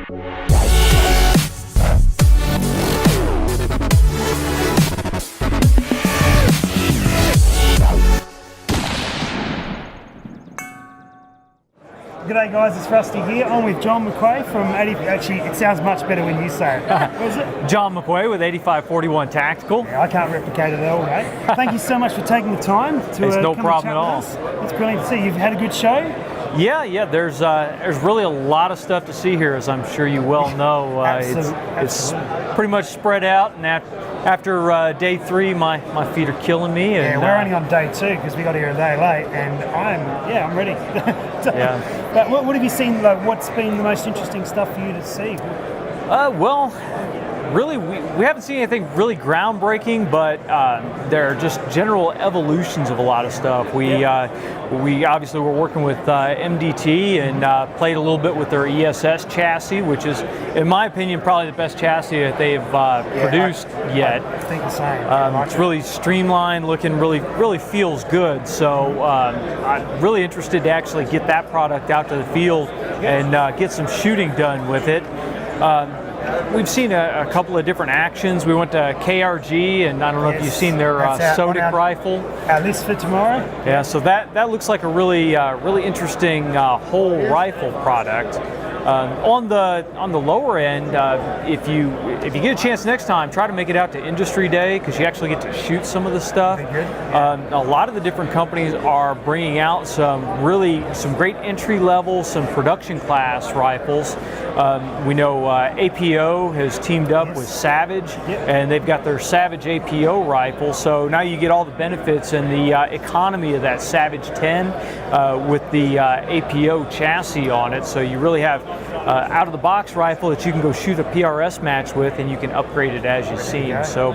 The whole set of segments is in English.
G'day guys, it's Rusty here. I'm with John McQuay from 80. Actually, it sounds much better when you say it. What is it? John McQuay with 8541 Tactical. Yeah, I can't replicate it at all, mate. Thank you so much for taking the time to It's no come problem and at chat all. with us. It's brilliant to see. You've had a good show? Yeah. There's really a lot of stuff to see here, as I'm sure you well know. It's pretty much spread out, and after day 3, my feet are killing me. And, Yeah, we're only on day 2 because we got here a day late, and I'm ready. Yeah. But what have you seen? Like, what's been the most interesting stuff for you to see? Well, really, we haven't seen anything really groundbreaking, but there are just general evolutions of a lot of stuff. We obviously were working with MDT and played a little bit with their ESS chassis, which is, in my opinion, probably the best chassis that they've produced yet. I think the same. It's really streamlined looking, really feels good. So I'm really interested to actually get that product out to the field and get some shooting done with it. We've seen a couple of different actions. We went to KRG, and I don't know if you've seen their Sodic rifle. Our list for tomorrow. Yeah, so that looks like a really interesting whole rifle product. On the lower end, if you get a chance next time, try to make it out to Industry Day, because you actually get to shoot some of the stuff. A lot of the different companies are bringing out some great entry level, some production class rifles. We know APO has teamed up with Savage, and they've got their Savage APO rifle. So now you get all the benefits and the economy of that Savage 10 with the APO chassis on it. So you really have out-of-the-box rifle that you can go shoot a PRS match with, and you can upgrade it as you see. So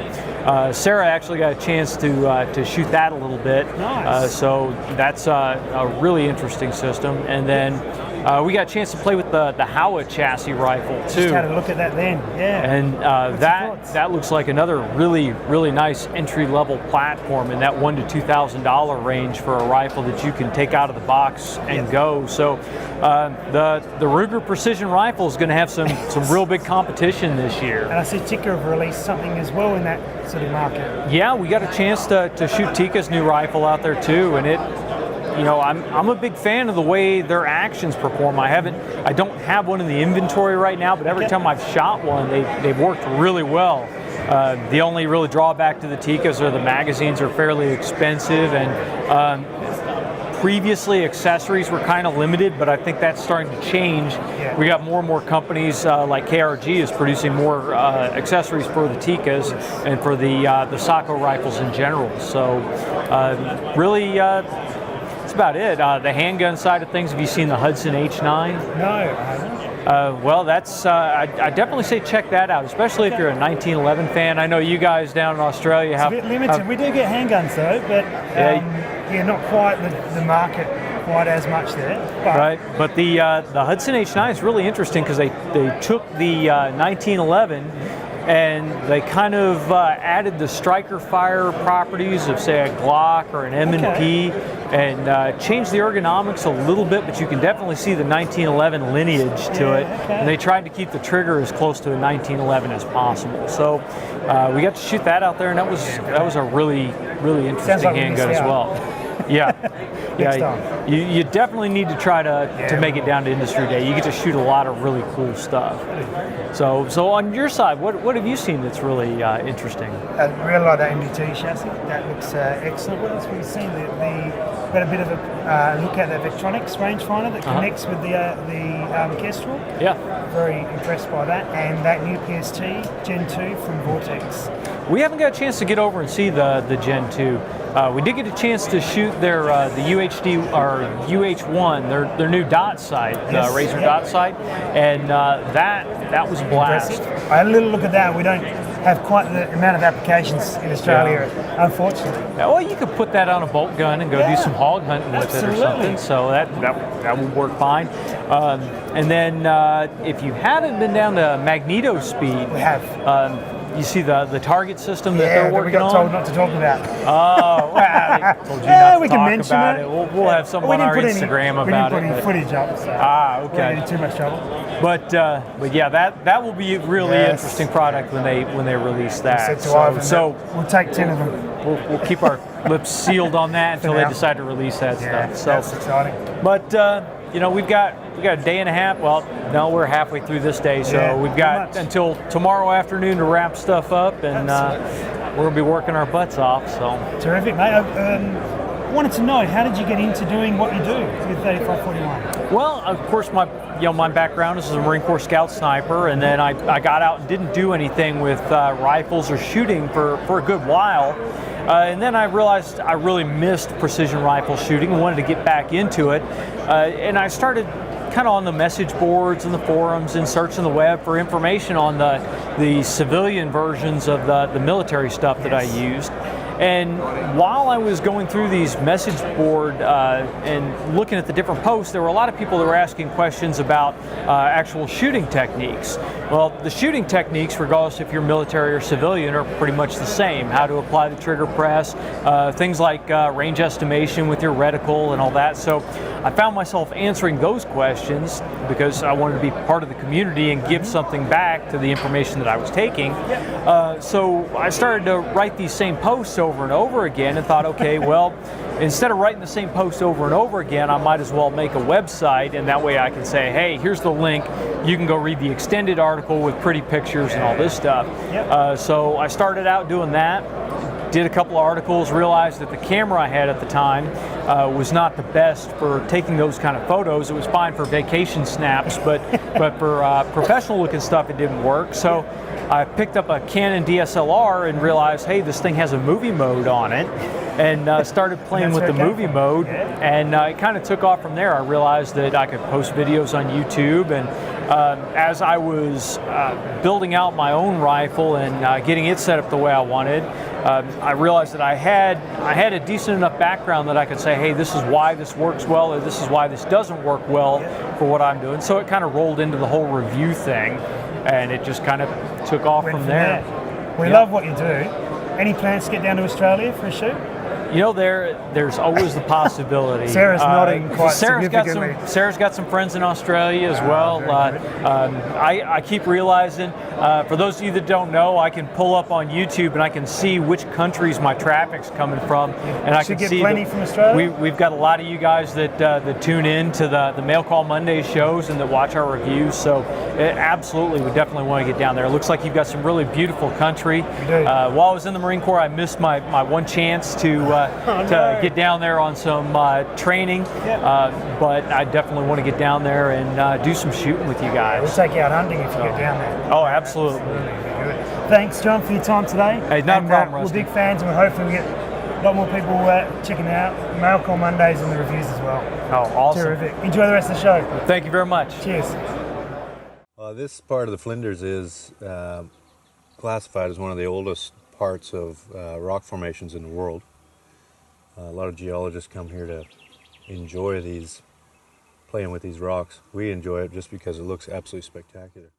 Sarah actually got a chance to shoot that a little bit. Nice. So that's a really interesting system. And then we got a chance to play with the Howa chassis rifle too. Just had a look at that then, yeah. And that looks like another really nice entry-level platform in that $1,000 to $2,000 range for a rifle that you can take out of the box and go. So the Ruger Precision rifle is going to have some real big competition this year. And I see Tikka have released something as well in that sort of market. Yeah, we got a chance to shoot Tikka's new rifle out there too, and I'm a big fan of the way their actions perform. I don't have one in the inventory right now, but every time I've shot one, they've worked really well. The only really drawback to the Tikkas are the magazines are fairly expensive, and previously accessories were kind of limited, but I think that's starting to change. We got more and more companies like KRG is producing more accessories for the Tikkas and for the Sako rifles in general. So really. That's about it. The handgun side of things, have you seen the Hudson H9? No, I haven't. Well, that's I definitely say check that out, especially if you're a 1911 fan. I know you guys down in Australia have... It's a bit limited. We do get handguns though, but not quite the market quite as much there. But. Right, but the Hudson H9 is really interesting because they took the 1911 and they kind of added the striker fire properties of, say, a Glock or an M&P, and changed the ergonomics a little bit, but you can definitely see the 1911 lineage to it. And they tried to keep the trigger as close to a 1911 as possible. So we got to shoot that out there, and that was a really interesting handgun as well. You definitely need to try to make it down to Industry Day. You get to shoot a lot of really cool stuff. So on your side, what have you seen that's really interesting? I really like that MDT chassis. That looks excellent. What else have we seen? Got a bit of a look at the Victronics rangefinder that connects with the Kestrel. Yeah. Very impressed by that. And that new PST Gen 2 from Vortex. We haven't got a chance to get over and see the Gen 2. We did get a chance to shoot their the UHD or UH1, their new dot sight, the Razor dot sight, and that was a blast. Impressive. I had a little look at that. We don't have quite the amount of applications in Australia, unfortunately. Yeah, well, you could put that on a bolt gun and go do some hog hunting with it or something. So that would work fine. And then if you haven't been down to Magneto Speed, we have. you see the target system that Yeah, they're that we working got told on. not to talk about. Oh, well, they told you Yeah, not we to can talk mention about it. it. We'll have some We on didn't our put Instagram about we didn't it. put any footage up. So Ah, we okay. didn't get in too much trouble. But yeah, that will be a really Yes. interesting product when they release Said that. to Ivan So that we'll take 10 of them. we'll keep our lips sealed on that until they now. decide to release that Yeah, stuff. that's So, exciting. but we've got a day and a half. Well, no, we're halfway through this day, so Yeah, we've pretty got much. until tomorrow afternoon to wrap stuff up, and we're gonna be working our butts off. So. Terrific, mate. I wanted to know, how did you get into doing what you do with 3541? Well, of course, my background is as a Marine Corps Scout Sniper, and then I got out and didn't do anything with rifles or shooting for a good while. And then I realized I really missed precision rifle shooting and wanted to get back into it. And I started kind of on the message boards and the forums and searching the web for information on the civilian versions of the military stuff that I used. And while I was going through these message board and looking at the different posts, there were a lot of people that were asking questions about actual shooting techniques. Well, the shooting techniques, regardless if you're military or civilian, are pretty much the same. How to apply the trigger press, things like range estimation with your reticle and all that. So I found myself answering those questions because I wanted to be part of the community and give something back to the information that I was taking. So I started to write these same posts over and over again and thought, okay, well, instead of writing the same post over and over again, I might as well make a website, and that way I can say, hey, here's the link. You can go read the extended article with pretty pictures and all this stuff. So I started out doing that. Did a couple of articles, realized that the camera I had at the time was not the best for taking those kind of photos. It was fine for vacation snaps, but for professional looking stuff, it didn't work. So I picked up a Canon DSLR and realized, hey, this thing has a movie mode on it, and started playing with the movie mode, and it kind of took off from there. I realized that I could post videos on YouTube, and as I was building out my own rifle and getting it set up the way I wanted, I realized that I had a decent enough background that I could say, hey, this is why this works well, or this is why this doesn't work well for what I'm doing. So it kind of rolled into the whole review thing, and it just kind of took off from there. We love what you do. Any plans to get down to Australia for a shoot? You know, there's always the possibility. Sarah's nodding quite significantly. Sarah's got some friends in Australia as well. I keep realizing, for those of you that don't know, I can pull up on YouTube and I can see which countries my traffic's coming from, and I can get see plenty from Australia. We've got a lot of you guys that tune in to the Mail Call Monday shows and that watch our reviews. So absolutely, we definitely want to get down there. It looks like you've got some really beautiful country. While I was in the Marine Corps, I missed my one chance to get down there on some training, but I definitely want to get down there and do some shooting with you guys. We'll take you out hunting if you get down there. Oh, absolutely. Thanks, John, for your time today. Hey, no problem, We're Rusty. big fans, and hopefully we get a lot more people checking out Mail Call Mondays and the reviews as well. Oh, awesome. Terrific. Enjoy the rest of the show. Thank you very much. Cheers. This part of the Flinders is classified as one of the oldest parts of rock formations in the world. A lot of geologists come here to enjoy playing with these rocks. We enjoy it just because it looks absolutely spectacular.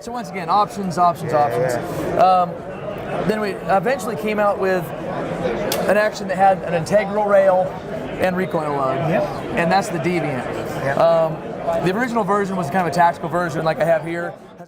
So once again, options. Then we eventually came out with an action that had an integral rail and recoil load, and that's the Deviant. The original version was kind of a tactical version like I have here.